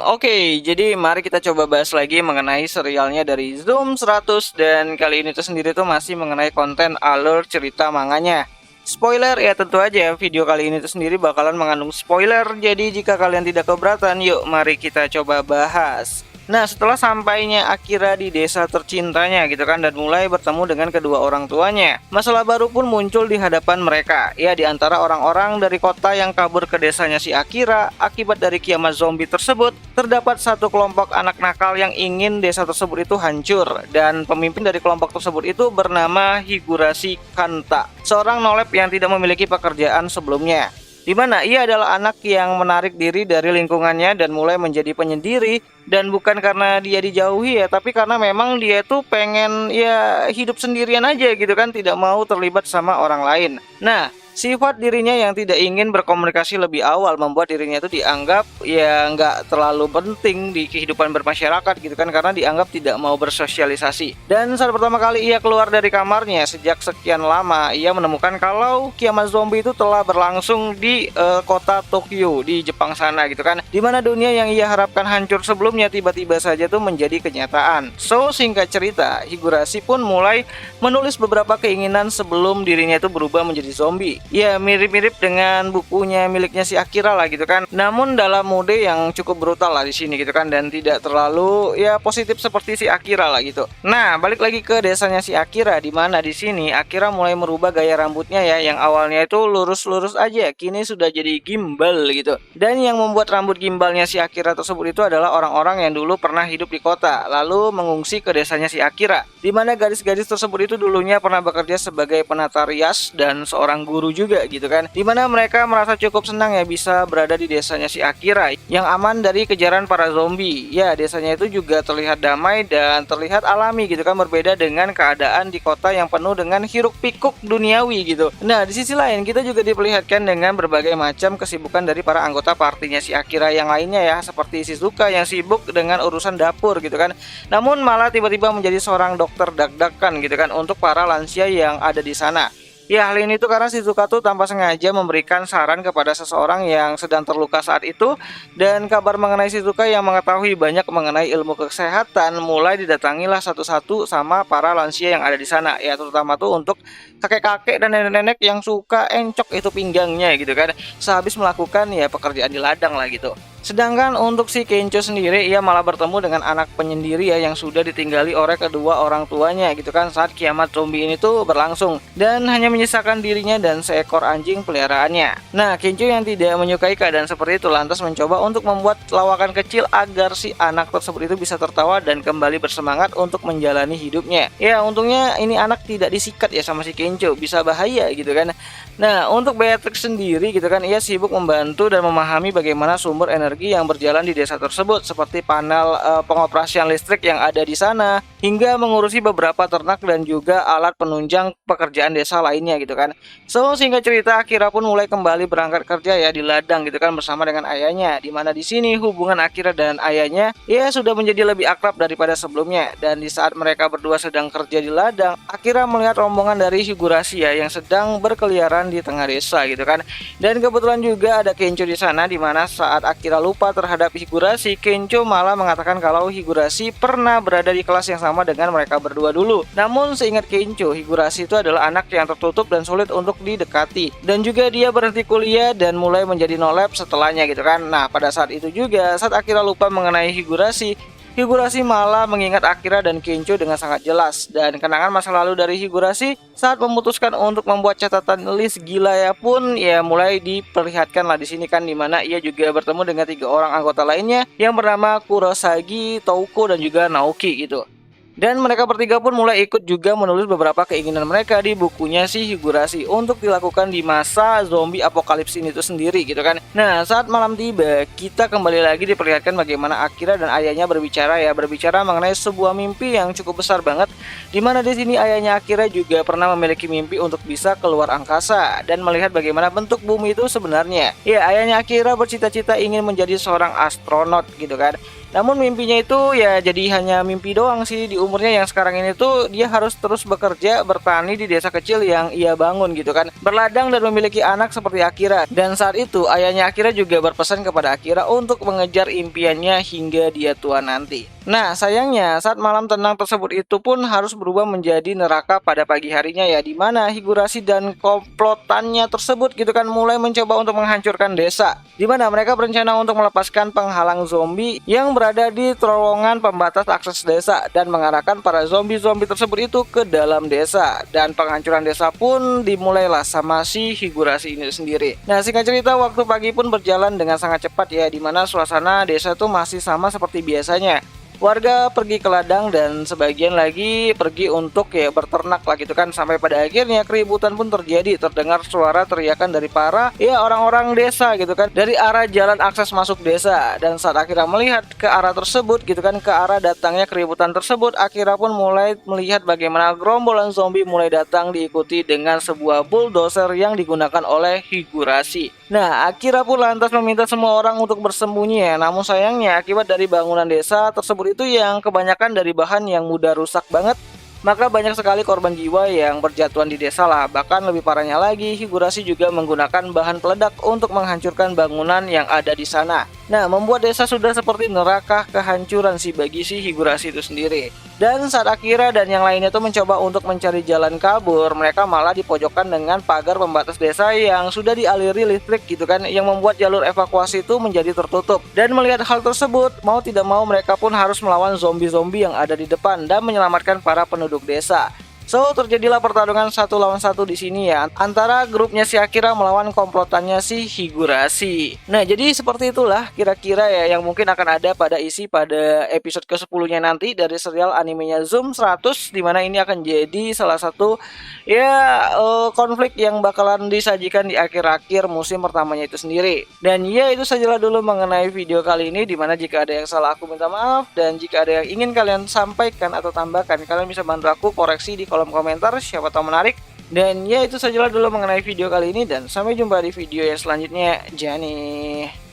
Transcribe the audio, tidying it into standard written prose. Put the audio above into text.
Oke, jadi mari kita coba bahas lagi mengenai serialnya dari Zoom 100 dan kali ini tuh sendiri tuh masih mengenai konten alur cerita manganya. Spoiler ya tentu aja video kali ini tuh sendiri bakalan mengandung spoiler. Jadi jika kalian tidak keberatan, yuk mari kita coba bahas. Nah, setelah sampainya Akira di desa tercintanya gitu kan dan mulai bertemu dengan kedua orang tuanya, masalah baru pun muncul di hadapan mereka. Ya, di antara orang-orang dari kota yang kabur ke desanya si Akira akibat dari kiamat zombie tersebut, terdapat satu kelompok anak nakal yang ingin desa tersebut itu hancur, dan pemimpin dari kelompok tersebut itu bernama Higurashi Kanta, seorang nolep yang tidak memiliki pekerjaan sebelumnya, di mana ia adalah anak yang menarik diri dari lingkungannya dan mulai menjadi penyendiri, dan bukan karena dia dijauhi ya, tapi karena memang dia tuh pengen ya hidup sendirian aja gitu kan, tidak mau terlibat sama orang lain. Nah, sifat dirinya yang tidak ingin berkomunikasi lebih awal membuat dirinya itu dianggap ya nggak terlalu penting di kehidupan bermasyarakat gitu kan, karena dianggap tidak mau bersosialisasi. Dan saat pertama kali ia keluar dari kamarnya sejak sekian lama, ia menemukan kalau kiamat zombie itu telah berlangsung di kota Tokyo di Jepang sana gitu kan, dimana dunia yang ia harapkan hancur sebelumnya tiba-tiba saja tuh menjadi kenyataan. So singkat cerita, Higurashi pun mulai menulis beberapa keinginan sebelum dirinya itu berubah menjadi zombie. Ya, mirip-mirip dengan bukunya miliknya si Akira lah gitu kan. Namun dalam mode yang cukup brutal lah di sini gitu kan, dan tidak terlalu ya positif seperti si Akira lah gitu. Nah, balik lagi ke desanya si Akira, di mana di sini Akira mulai merubah gaya rambutnya ya, yang awalnya itu lurus-lurus aja, kini sudah jadi gimbal gitu. Dan yang membuat rambut gimbalnya si Akira tersebut itu adalah orang-orang yang dulu pernah hidup di kota, lalu mengungsi ke desanya si Akira, di mana gadis-gadis tersebut itu dulunya pernah bekerja sebagai penata rias dan seorang guru juga gitu kan, dimana mereka merasa cukup senang ya bisa berada di desanya si Akira yang aman dari kejaran para zombie. Ya, desanya itu juga terlihat damai dan terlihat alami gitu kan, berbeda dengan keadaan di kota yang penuh dengan hiruk pikuk duniawi gitu. Nah, di sisi lain kita juga diperlihatkan dengan berbagai macam kesibukan dari para anggota partinya si Akira yang lainnya ya, seperti Shizuka yang sibuk dengan urusan dapur gitu kan, namun malah tiba-tiba menjadi seorang dokter dak-dakan gitu kan untuk para lansia yang ada di sana. Ya, hal ini tuh karena Shizuka tuh tanpa sengaja memberikan saran kepada seseorang yang sedang terluka saat itu, dan kabar mengenai Shizuka yang mengetahui banyak mengenai ilmu kesehatan mulai didatangilah satu-satu sama para lansia yang ada di sana ya, terutama tuh untuk kakek-kakek dan nenek-nenek yang suka encok itu pinggangnya gitu kan, sehabis melakukan ya pekerjaan di ladang lah gitu. Sedangkan untuk si Kencho sendiri, ia malah bertemu dengan anak penyendiri ya yang sudah ditinggali oleh kedua orang tuanya gitu kan saat kiamat zombie ini tuh berlangsung, dan hanya menyisakan dirinya dan seekor anjing peliharaannya. Nah, Kencho yang tidak menyukai keadaan seperti itu lantas mencoba untuk membuat lawakan kecil agar si anak tersebut itu bisa tertawa dan kembali bersemangat untuk menjalani hidupnya. Ya, untungnya ini anak tidak disikat ya sama si Kencho, bisa bahaya gitu kan. Nah, untuk Beatrix sendiri gitu kan, ia sibuk membantu dan memahami bagaimana sumber energi yang berjalan di desa tersebut, seperti panel pengoperasian listrik yang ada di sana, hingga mengurusi beberapa ternak dan juga alat penunjang pekerjaan desa lainnya gitu kan. So, singkat cerita, Akira pun mulai kembali berangkat kerja ya di ladang gitu kan bersama dengan ayahnya, di mana di sini hubungan Akira dan ayahnya ya sudah menjadi lebih akrab daripada sebelumnya. Dan di saat mereka berdua sedang kerja di ladang, Akira melihat rombongan dari Higurashi ya yang sedang berkeliaran di tengah desa gitu kan. Dan kebetulan juga ada Kencho di sana, di mana saat Akira lupa terhadap Higurashi, Kencho malah mengatakan kalau Higurashi pernah berada di kelas yang sama dengan mereka berdua dulu. Namun seingat Kencho, Higurashi itu adalah anak yang tertutup dan sulit untuk didekati, dan juga dia berhenti kuliah dan mulai menjadi nolep setelahnya gitu kan. Nah, pada saat itu juga saat Akira lupa mengenai Higurashi, Higurashi malah mengingat Akira dan Kencho dengan sangat jelas, dan kenangan masa lalu dari Higurashi saat memutuskan untuk membuat catatan list gila ya pun ya mulai diperlihatkan lah di sini kan, dimana ia juga bertemu dengan 3 orang anggota lainnya yang bernama Kurosagi, Touko, dan juga Naoki gitu. Dan mereka bertiga pun mulai ikut juga menulis beberapa keinginan mereka di bukunya si Higurashi untuk dilakukan di masa zombie apokalips ini tuh sendiri gitu kan. Nah, saat malam tiba, kita kembali lagi diperlihatkan bagaimana Akira dan ayahnya berbicara mengenai sebuah mimpi yang cukup besar banget, di mana di sini ayahnya Akira juga pernah memiliki mimpi untuk bisa keluar angkasa dan melihat bagaimana bentuk bumi itu sebenarnya. Ya, ayahnya Akira bercita-cita ingin menjadi seorang astronot gitu kan. Namun mimpinya itu ya jadi hanya mimpi doang sih. Di umurnya yang sekarang ini tuh dia harus terus bekerja bertani di desa kecil yang ia bangun gitu kan, berladang dan memiliki anak seperti Akira. Dan saat itu ayahnya Akira juga berpesan kepada Akira untuk mengejar impiannya hingga dia tua nanti. Nah sayangnya saat malam tenang tersebut itu pun harus berubah menjadi neraka pada pagi harinya ya, dimana Higurashi dan komplotannya tersebut gitu kan mulai mencoba untuk menghancurkan desa, dimana mereka berencana untuk melepaskan penghalang zombie yang berada di terowongan pembatas akses desa dan mengarahkan para zombie-zombie tersebut itu ke dalam desa. Dan penghancuran desa pun dimulailah sama si Higurashi ini sendiri. Nah singkat cerita, waktu pagi pun berjalan dengan sangat cepat ya, dimana suasana desa itu masih sama seperti biasanya. Warga pergi ke ladang dan sebagian lagi pergi untuk ya berternak lah gitu kan, sampai pada akhirnya keributan pun terjadi. Terdengar suara teriakan dari para ya orang-orang desa gitu kan dari arah jalan akses masuk desa. Dan saat Akira melihat ke arah tersebut gitu kan, ke arah datangnya keributan tersebut, Akira pun mulai melihat bagaimana gerombolan zombie mulai datang diikuti dengan sebuah bulldozer yang digunakan oleh Higurashi. Nah Akira pun lantas meminta semua orang untuk bersembunyi ya. Namun sayangnya akibat dari bangunan desa tersebut itu yang kebanyakan dari bahan yang mudah rusak banget, maka banyak sekali korban jiwa yang berjatuhan di desa lah. Bahkan lebih parahnya lagi, Higurashi juga menggunakan bahan peledak untuk menghancurkan bangunan yang ada di sana. Nah, membuat desa sudah seperti neraka kehancuran sih bagi si Higurashi itu sendiri. Dan saat Akira dan yang lainnya tuh mencoba untuk mencari jalan kabur, mereka malah dipojokkan dengan pagar pembatas desa yang sudah dialiri listrik gitu kan, yang membuat jalur evakuasi itu menjadi tertutup. Dan melihat hal tersebut, mau tidak mau mereka pun harus melawan zombie-zombie yang ada di depan dan menyelamatkan para penduduk desa. So, terjadilah pertarungan 1 lawan 1 di sini ya, antara grupnya si Akira melawan komplotannya si Higurashi. Nah, jadi seperti itulah kira-kira ya yang mungkin akan ada pada episode ke-10-nya nanti dari serial animenya Zoom 100, dimana ini akan jadi salah satu ya konflik yang bakalan disajikan di akhir-akhir musim pertamanya itu sendiri. Dan ya itu sajalah dulu mengenai video kali ini, dimana jika ada yang salah aku minta maaf, dan jika ada yang ingin kalian sampaikan atau tambahkan, kalian bisa bantu aku koreksi di kolom komentar, siapa tahu menarik. Dan ya itu sajalah dulu mengenai video kali ini, dan sampai jumpa di video yang selanjutnya. Jani.